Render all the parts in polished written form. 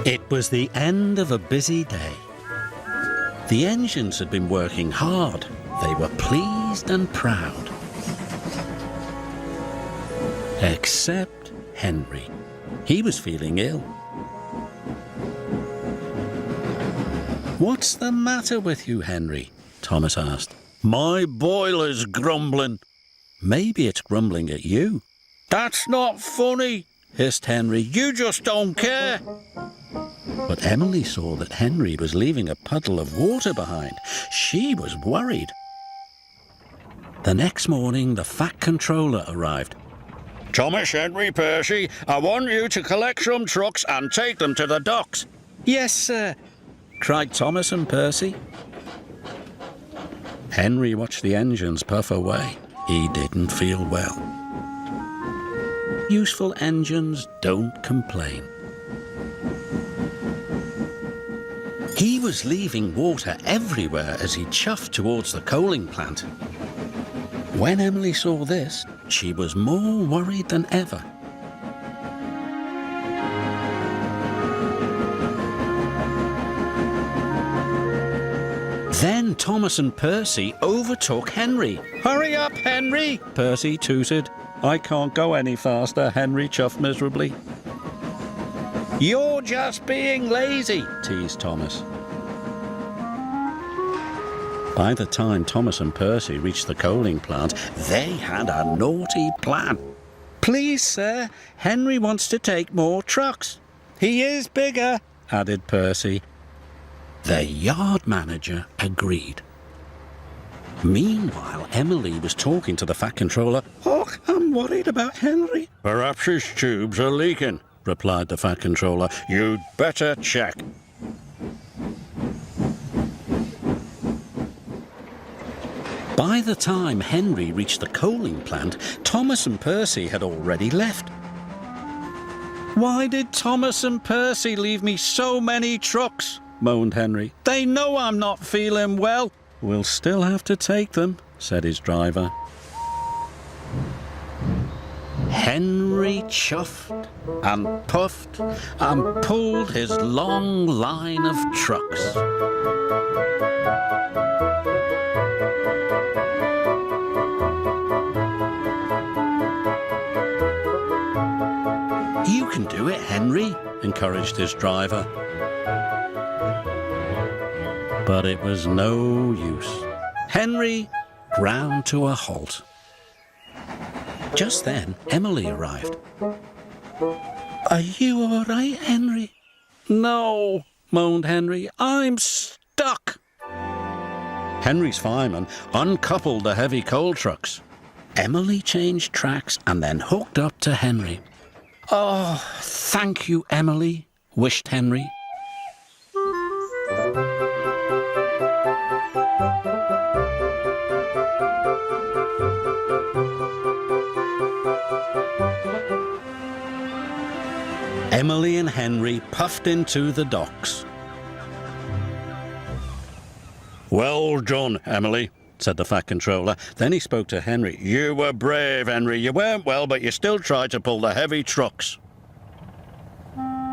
It was the end of a busy day. The engines had been working hard. They were pleased and proud. Except Henry. He was feeling ill. "What's the matter with you, Henry?" Thomas asked. "My boiler's grumbling." "Maybe it's grumbling at you." "That's not funny," hissed Henry. "You just don't care." But Emily saw that Henry was leaving a puddle of water behind. She was worried. The next morning, the Fat Controller arrived. "Thomas, Henry, Percy, I want you to collect some trucks and take them to the docks." "Yes, sir," cried Thomas and Percy. Henry watched the engines puff away. He didn't feel well. Useful engines don't complain. He was leaving water everywhere as he chuffed towards the coaling plant. When Emily saw this, she was more worried than ever. Then Thomas and Percy overtook Henry. "Hurry up, Henry!" Percy tooted. "I can't go any faster," Henry chuffed miserably. "You're just being lazy," teased Thomas. By the time Thomas and Percy reached the coaling plant, they had a naughty plan. "Please, sir, Henry wants to take more trucks." "He is bigger," added Percy. The yard manager agreed. Meanwhile, Emily was talking to the Fat Controller. "Oh, I'm worried about Henry." "Perhaps his tubes are leaking," replied the Fat Controller. "You'd better check." By the time Henry reached the coaling plant, Thomas and Percy had already left. "Why did Thomas and Percy leave me so many trucks?" moaned Henry. "They know I'm not feeling well." "We'll still have to take them," said his driver. Henry chuffed and puffed and pulled his long line of trucks. "You can do it, Henry," encouraged his driver. But it was no use. Henry ground to a halt. Just then, Emily arrived. "Are you all right, Henry?" "No," moaned Henry. "I'm stuck." Henry's fireman uncoupled the heavy coal trucks. Emily changed tracks and then hooked up to Henry. "Oh, thank you, Emily," wished Henry. Emily and Henry puffed into the docks. "Well done, Emily," said the Fat Controller. Then he spoke to Henry. "You were brave, Henry. You weren't well, but you still tried to pull the heavy trucks."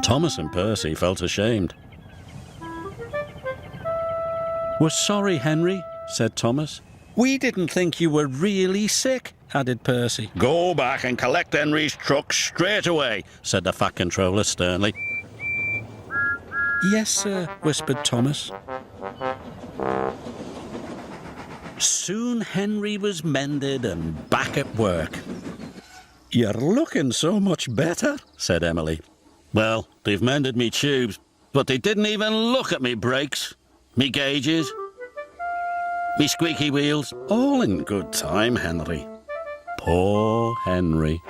Thomas and Percy felt ashamed. "We're sorry, Henry," said Thomas. "We didn't think you were really sick," added Percy. "Go back and collect Henry's trucks straight away," said the Fat Controller sternly. "Yes, sir," whispered Thomas. Soon Henry was mended and back at work. "You're looking so much better," said Emily. "Well, they've mended me tubes, but they didn't even look at me brakes, me gauges, me squeaky wheels. All in good time, Henry." Poor Henry.